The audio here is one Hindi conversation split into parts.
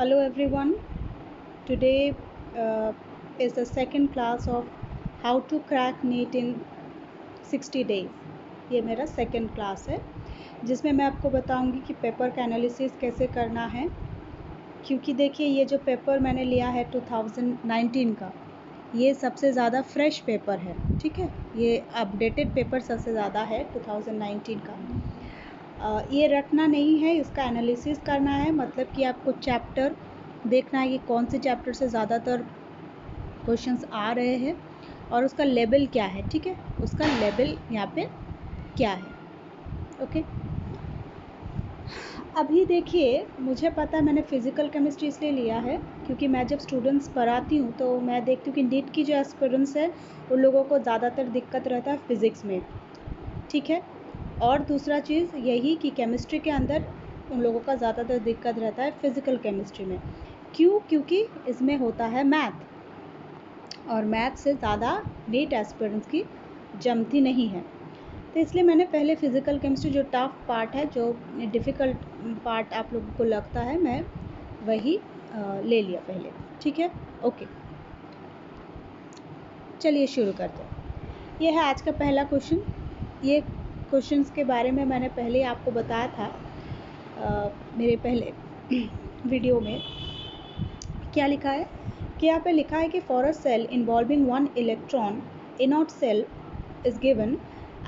Hello everyone. Today is the second class of how to crack NEET in 60 days. ये मेरा सेकंड क्लास है जिसमें मैं आपको बताऊंगी कि पेपर का एनालिसिस कैसे करना है, क्योंकि देखिए ये जो पेपर मैंने लिया है 2019 का, ये सबसे ज़्यादा फ्रेश पेपर है। ठीक है, ये अपडेटेड पेपर सबसे ज़्यादा है 2019 का। ये रटना नहीं है, इसका एनालिसिस करना है। मतलब कि आपको चैप्टर देखना है कि कौन से चैप्टर से ज़्यादातर क्वेश्चंस आ रहे हैं और उसका लेवल क्या है। ठीक है, उसका लेवल यहाँ पे क्या है। ओके, अभी देखिए मुझे पता है, मैंने फ़िज़िकल केमिस्ट्री इसलिए लिया है क्योंकि मैं जब स्टूडेंट्स पढ़ाती हूँ तो मैं देखती हूँ कि नीट की जो एस्पिरेंट्स है उन लोगों को ज़्यादातर दिक्कत रहता है फ़िज़िक्स में। ठीक है, और दूसरा चीज़ यही कि केमिस्ट्री के अंदर उन लोगों का ज़्यादातर दिक्कत रहता है फिज़िकल केमिस्ट्री में। क्यों? क्योंकि इसमें होता है मैथ, और मैथ से ज़्यादा नीट एस्पिरेंट्स की जमती नहीं है। तो इसलिए मैंने पहले फ़िज़िकल केमिस्ट्री जो टफ पार्ट है, जो डिफ़िकल्ट पार्ट आप लोगों को लगता है, मैं वही ले लिया पहले। ठीक है, ओके, चलिए शुरू करते हैं। ये है आज का पहला क्वेश्चन। ये क्वेश्चंस के बारे में मैंने पहले आपको बताया था मेरे पहले वीडियो में। क्या लिखा है कि यहाँ पे लिखा है कि for a cell involving 1 electron E naught cell is given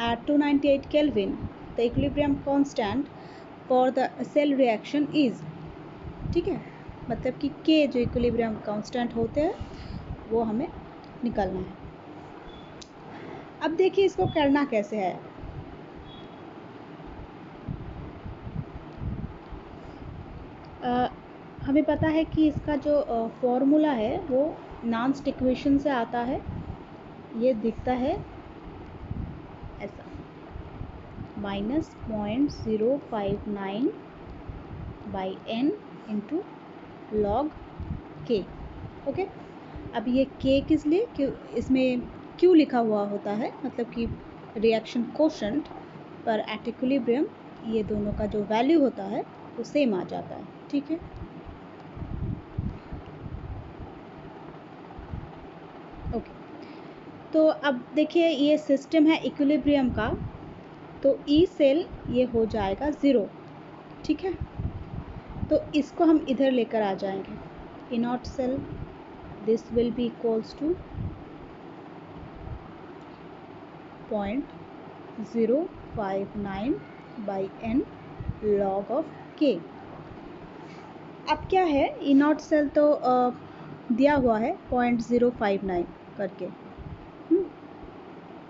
at 298 Kelvin, the equilibrium constant for the cell reaction is। ठीक है, मतलब कि K जो इक्विलिब्रियम कांस्टेंट होते हैं वो हमें निकालना है। अब देखिए इसको करना कैसे है। हमें पता है कि इसका जो फॉर्मूला है वो नॉन्स्ट इक्वेशन से आता है। ये दिखता है ऐसा, -0.059 बाई n इंटू लॉग के। ओके, अब ये के किस लिए, क्यों इसमें क्यों लिखा हुआ होता है, मतलब कि रिएक्शन कोशेंट पर एट इक्विलिब्रियम ये दोनों का जो वैल्यू होता है वो सेम आ जाता है। ठीक है, ओके, तो अब देखिए ये सिस्टम है इक्विलिब्रियम का, तो ई सेल ये हो जाएगा 0। ठीक है, तो इसको हम इधर लेकर आ जाएंगे। E naught cell this will be equals to 0.059 by n log of k। अब क्या है, ई नॉट सेल तो दिया हुआ है 0.059 करके।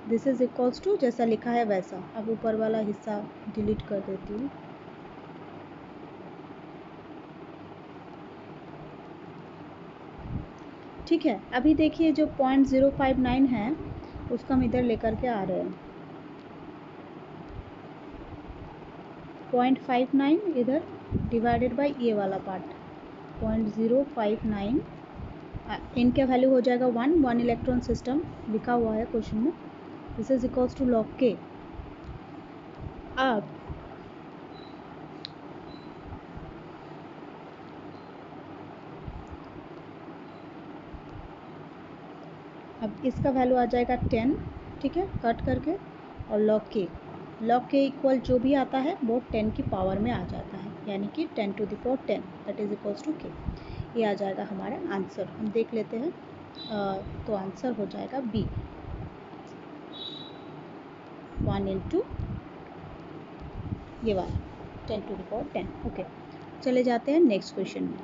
दिस इज इक्वल्स टू जैसा लिखा है वैसा। अब ऊपर वाला हिस्सा डिलीट कर देती हूँ। ठीक है, अभी देखिए जो 0.059 है उसको हम इधर लेकर के आ रहे हैं। 0.59 इधर डिवाइडेड बाय ये वाला पार्ट 0.059, इनका वैल्यू हो जाएगा 1 इलेक्ट्रॉन सिस्टम लिखा हुआ है क्वेश्चन में। This is equals to log K. अब इसका वैल्यू आ जाएगा 10। ठीक है, कट करके, और लॉग के इक्वल जो भी आता है वो 10 की पावर में आ जाता है, यानी कि 10 to the power 10 that is equals to K. ये आ जाएगा हमारा आंसर। हम देख लेते हैं, तो आंसर हो जाएगा बी, 1 इंटू ये वाला 10 to the power 10। ओके, चले जाते हैं नेक्स्ट क्वेश्चन में।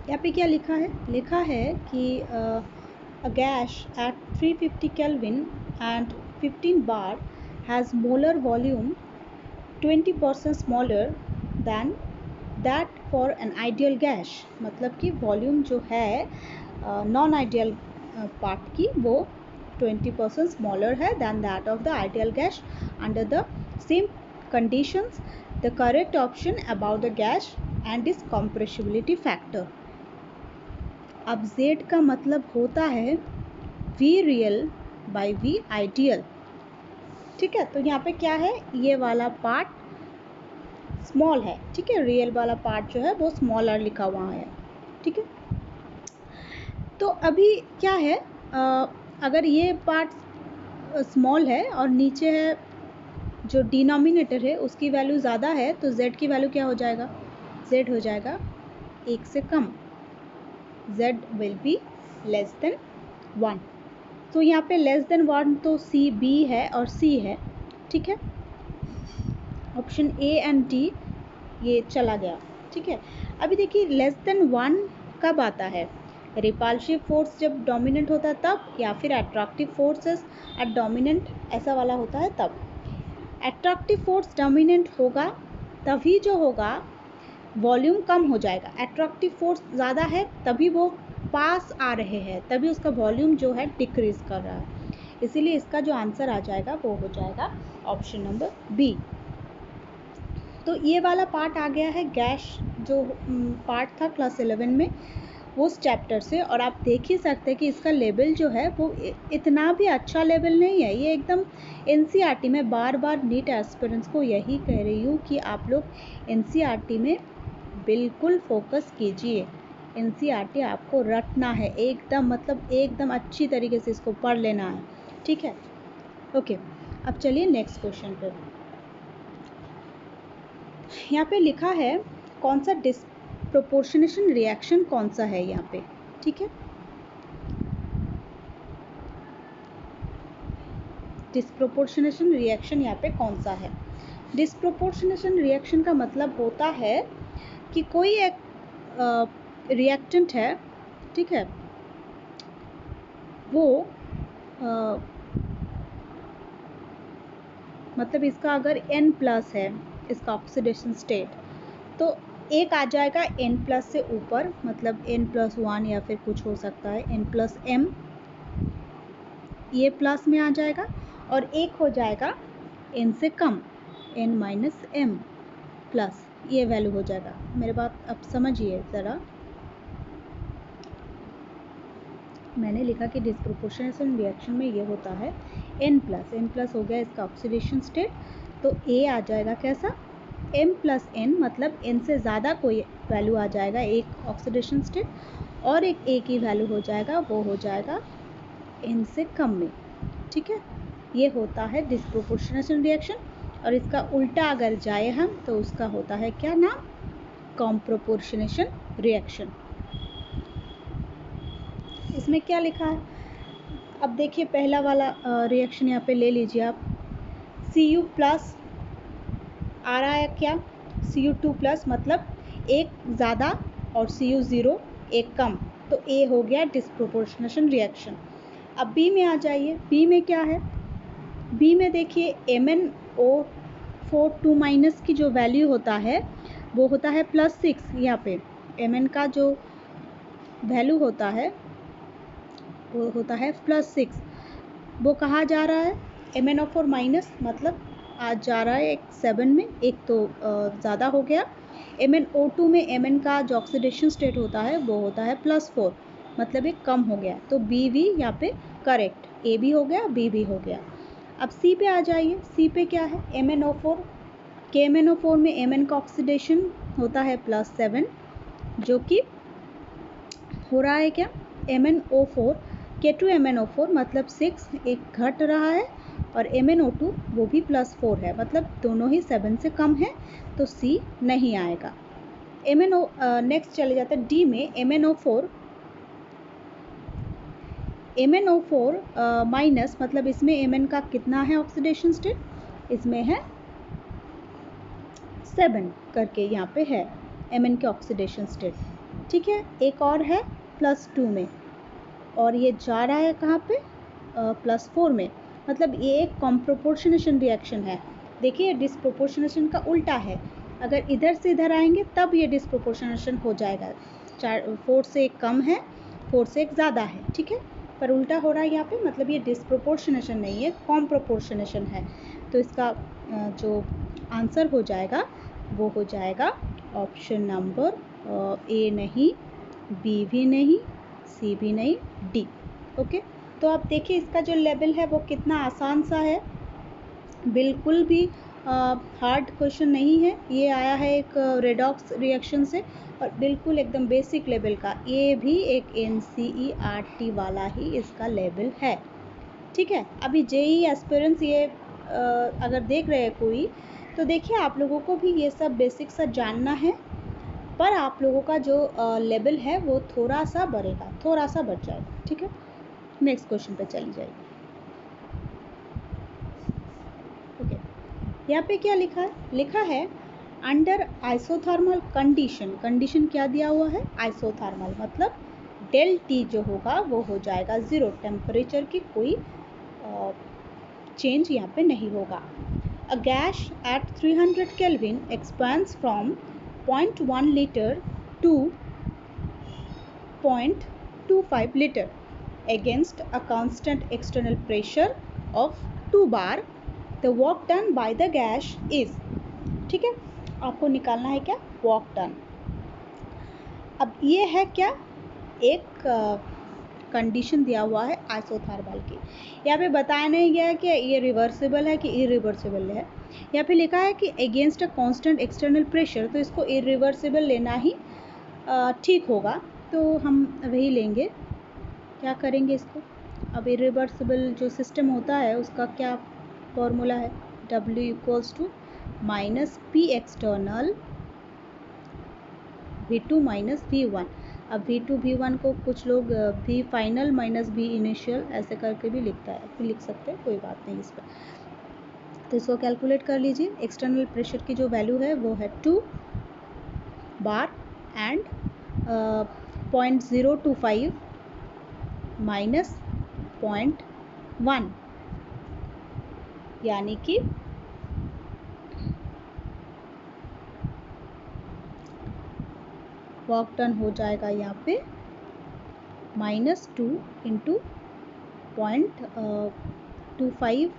यहाँ पे क्या लिखा है, लिखा है कि a gas at 350 Kelvin and 15 bar has molar volume 20% smaller than that for an ideal gas। मतलब कि वॉल्यूम जो है नॉन आइडियल पार्ट की वो 20% स्मॉलर है than that of the ideal gas under the same conditions। the correct option about the gas and its compressibility factor। अब Z का मतलब होता है V real by V ideal. ठीक है, तो यहाँ पे क्या है, ये वाला पार्ट स्मॉल है, ठीक है, रियल वाला पार्ट जो है वो स्मॉलर लिखा हुआ है, ठीक है। तो अभी क्या है, अगर ये पार्ट स्मॉल है और नीचे है जो डिनोमिनेटर है उसकी वैल्यू ज़्यादा है, तो z की वैल्यू क्या हो जाएगा, z हो जाएगा 1 से कम, z will be less than 1। तो यहाँ पे लेस देन 1 तो सी बी है और सी है, ठीक है। ऑप्शन ए एंड डी ये चला गया, ठीक है। अभी देखिए लेस देन 1 कब आता है, रिपल्सिव फोर्स जब डोमिनेंट होता है तब, या फिर अट्रैक्टिव फोर्सेस एट डोमिनेंट ऐसा वाला होता है तब। अट्रैक्टिव फोर्स डोमिनेंट होगा तभी जो होगा वॉल्यूम कम हो जाएगा, अट्रैक्टिव फोर्स ज़्यादा है तभी वो पास आ रहे हैं, तभी उसका वॉल्यूम जो है डिक्रीज कर रहा है, इसीलिए इसका जो आंसर आ जाएगा वो हो जाएगा ऑप्शन नंबर बी। तो ये वाला पार्ट आ गया है गैस जो पार्ट था क्लास 11 में उस चैप्टर से, और आप देख ही सकते हैं कि इसका लेवल जो है वो इतना भी अच्छा लेवल नहीं है, ये एकदम एनसीईआरटी में बार बार नीट एस्पिरेंट्स को यही कह रही हूँ कि आप लोग एनसीईआरटी में बिल्कुल फोकस कीजिए, एनसीईआरटी आपको रटना है एकदम, मतलब एकदम अच्छी तरीके से इसको पढ़ लेना है, ठीक है। ओके, अब चलिए नेक्स्ट क्वेश्चन पे। यहाँ पे लिखा है कौन सा डिस्प्रोपोर्शनेशन रिएक्शन कौन सा है यहाँ पे, ठीक है। डिस्प्रोपोर्शनेशन रिएक्शन यहाँ पे कौन सा है। डिस्प्रोपोर्शनेशन रिएक्शन का मतलब होता है कि कोई एक रिएक्टेंट है, ठीक है, वो मतलब इसका अगर N प्लस है इसका ऑक्सीडेशन स्टेट, तो एक आ जाएगा N प्लस से ऊपर, मतलब N+1 या फिर कुछ हो सकता है N+M, ये प्लस में आ जाएगा, और एक हो जाएगा N से कम N-M प्लस, ये वैल्यू हो जाएगा। मेरे बात अब समझिए ज़रा, मैंने लिखा कि डिस्प्रोपोर्शनेशन रिएक्शन में ये होता है N प्लस हो गया इसका ऑक्सीडेशन स्टेट, तो A आ जाएगा कैसा M+N, मतलब N से ज़्यादा कोई वैल्यू आ जाएगा एक ऑक्सीडेशन स्टेट, और एक A की वैल्यू हो जाएगा वो हो जाएगा N से कम में, ठीक है। ये होता है डिस्प्रोपोर्शनेशन रिएक्शन, और इसका उल्टा अगर जाए हम तो उसका होता है क्या नाम, कॉम्प्रोपोर्शनेशन रिएक्शन। इसमें क्या लिखा है, अब देखिए पहला वाला रिएक्शन यहाँ पे ले लीजिए आप, Cu प्लस आ रहा है क्या, Cu2 प्लस, मतलब एक ज़्यादा और Cu0 एक कम, तो A हो गया डिस्प्रोपोर्शनेशन रिएक्शन। अब B में आ जाइए, B में क्या है, B में देखिए MnO4 2- की जो वैल्यू होता है वो होता है +6, यहाँ पे Mn का जो वैल्यू होता है वो होता है +6, वो कहाँ जा रहा है, MnO4- मतलब आज जा रहा है एक 7 में, एक तो ज़्यादा हो गया। MnO2 में Mn का जो ऑक्सीडेशन स्टेट होता है वो होता है +4, मतलब एक कम हो गया, तो बी भी यहाँ पे करेक्ट, ए भी हो गया बी भी हो गया। अब सी पे आ जाइए, सी पे क्या है, MnO4, KMnO4 में Mn का ऑक्सीडेशन होता है +7, जो कि हो रहा है क्या, MnO4 K2MnO4 मतलब 6 एक घट रहा है, और MnO2 वो भी +4 है, मतलब दोनों ही 7 से कम है, तो C नहीं आएगा। नेक्स्ट चले जाते हैं D में, MnO4 माइनस, मतलब इसमें Mn का कितना है ऑक्सीडेशन स्टेट, इसमें है 7 करके यहाँ पे है Mn के ऑक्सीडेशन स्टेट, ठीक है। एक और है +2 में, और ये जा रहा है कहाँ पे, +4 में, मतलब ये एक कॉम्प्रोपोर्शनेशन रिएक्शन है। देखिए डिस्प्रोपोर्शनेशन का उल्टा है, अगर इधर से इधर आएंगे तब ये डिस्प्रोपोर्शनेशन हो जाएगा, 4 से एक कम है 4 से एक ज़्यादा है, ठीक है, पर उल्टा हो रहा है यहाँ पे, मतलब ये डिस्प्रोपोर्शनेशन नहीं है कॉम्प्रोपोर्शनेशन है। तो इसका जो आंसर हो जाएगा वो हो जाएगा ऑप्शन नंबर ए नहीं, बी भी नहीं, सी भी नहीं, डी। ओके, तो आप देखिए इसका जो लेवल है वो कितना आसान सा है, बिल्कुल भी हार्ड क्वेश्चन नहीं है, ये आया है एक रेडॉक्स रिएक्शन से और बिल्कुल एकदम बेसिक लेवल का। ये भी एक NCERT वाला ही इसका लेवल है, ठीक है। अभी JEE एस्पिरेंट्स ये अगर देख रहे हैं कोई, तो देखिए आप लोगों को भी ये सब बेसिक सा जानना है, पर आप लोगों का जो लेवल है वो थोड़ा सा बढ़ेगा, थोड़ा सा बढ़ जाएगा, ठीक है। नेक्स्ट क्वेश्चन पे चली जाएगी। ओके, यहाँ पे क्या लिखा है? लिखा है अंडर आइसोथर्मल कंडीशन। कंडीशन क्या दिया हुआ है? आइसोथर्मल, मतलब डेल टी जो होगा वो हो जाएगा 0, टेम्परेचर की कोई चेंज यहाँ पे नहीं होगा। A gas at 300 kelvin expands from 0.1 litre to 0.25 litre against a constant external pressure of 2 bar. The work done by the gas is, ठीक है। आपको निकालना है क्या? Work done. अब ये है क्या? एक कंडीशन दिया हुआ है आइसोथर्मल की। यहाँ पे बताया नहीं गया है कि ये रिवर्सिबल है कि इरिवर्सिबल है। यहाँ पे लिखा है कि against a constant external pressure, तो इसको इरिवर्सिबल लेना ही ठीक होगा, तो हम वही लेंगे। क्या करेंगे इसको? अब इरिवर्सिबल जो सिस्टम होता है उसका क्या फॉर्मूला है? W = -P external V2 - V1। अब V2 V1 को कुछ लोग V फाइनल - V इनिशियल ऐसे करके भी लिख सकते हैं, कोई बात नहीं इस पर। तो इसको कैलकुलेट कर लीजिए। एक्सटर्नल प्रेशर की जो वैल्यू है वो है 2 बार एंड 0.025 माइनस 0.1, यानी कि वर्क डन हो जाएगा यहाँ पे -2 इंटू 0.25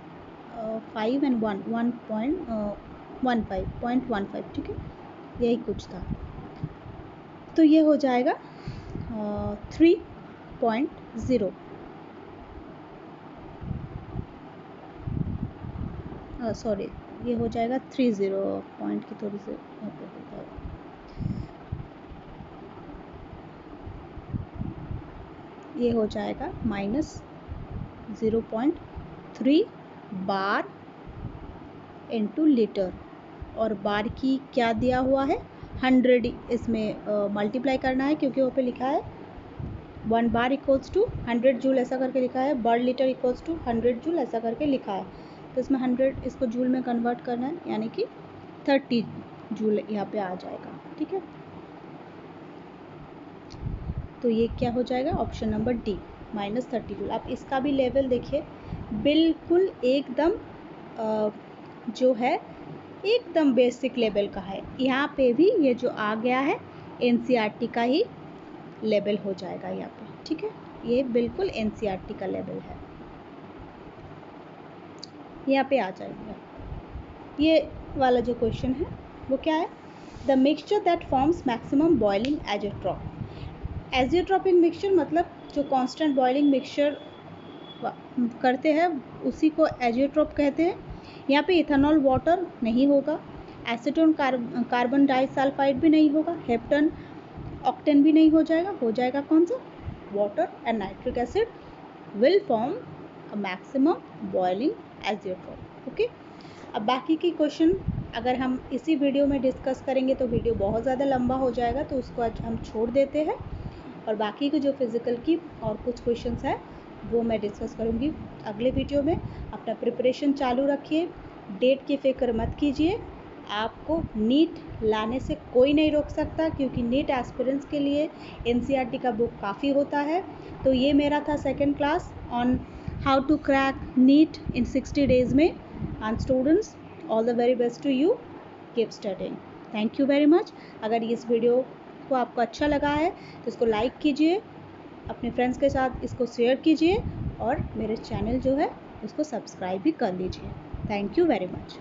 5 एंड 1.15, ठीक है, यही कुछ था। तो ये हो जाएगा 3.0, सॉरी ये हो जाएगा 30 पॉइंट की थोड़ी सी यहाँ पे होता है। ये हो जाएगा -0.3 बार इंटू लीटर, और बार की क्या दिया हुआ है? 100 इसमें मल्टीप्लाई करना है, क्योंकि वहाँ पे लिखा है 1 बार इक्वल्स टू 100 जूल ऐसा करके लिखा है, बर लीटर इक्वल्स टू 100 जूल ऐसा करके लिखा है। तो इसमें 100 इसको जूल में कन्वर्ट करना है, यानी कि 30 जूल यहाँ पे आ जाएगा, ठीक है। तो ये क्या हो जाएगा? Option number D -30 joule. आप इसका भी लेवल देखिए, बिल्कुल एकदम जो है एकदम बेसिक लेवल का है। यहाँ पे भी ये जो आ गया है NCERT का ही लेवल हो जाएगा यहाँ पे, ठीक है। ये बिल्कुल NCERT का लेवल है, यहाँ पे आ जाएगा। ये वाला जो क्वेश्चन है वो क्या है? The mixture that forms maximum boiling azeotrope. Azeotropic mixture मतलब जो कांस्टेंट बॉइलिंग मिक्सचर करते हैं उसी को एजियोट्रॉप कहते हैं। यहाँ पे इथेनॉल वाटर नहीं होगा, एसीटोन कार्बन डाइसल्फाइड भी नहीं होगा, हेप्टन ऑक्टेन भी नहीं हो जाएगा कौन सा? Water and nitric acid will form a maximum boiling azeotrope. Okay, अब बाकी की क्वेश्चन अगर हम इसी वीडियो में डिस्कस करेंगे तो वीडियो बहुत ज़्यादा लंबा हो जाएगा, तो उसको आज हम छोड़ देते हैं, और बाकी के जो फिज़िकल की और कुछ क्वेश्चंस हैं वो मैं डिस्कस करूँगी अगले वीडियो में। अपना प्रिपरेशन चालू रखिए, डेट की फ़िक्र मत कीजिए। आपको नीट लाने से कोई नहीं रोक सकता, क्योंकि नीट एस्पिरेंट्स के लिए NCERT का बुक काफ़ी होता है। तो ये मेरा था second class on how to crack NEET in 60 days में। And students, all the very best to you, keep studying. Thank you very much. अगर इस वीडियो को आपको अच्छा लगा है तो इसको लाइक कीजिए, अपने फ्रेंड्स के साथ इसको शेयर कीजिए, और मेरे चैनल जो है उसको सब्सक्राइब भी कर लीजिए। Thank you very much.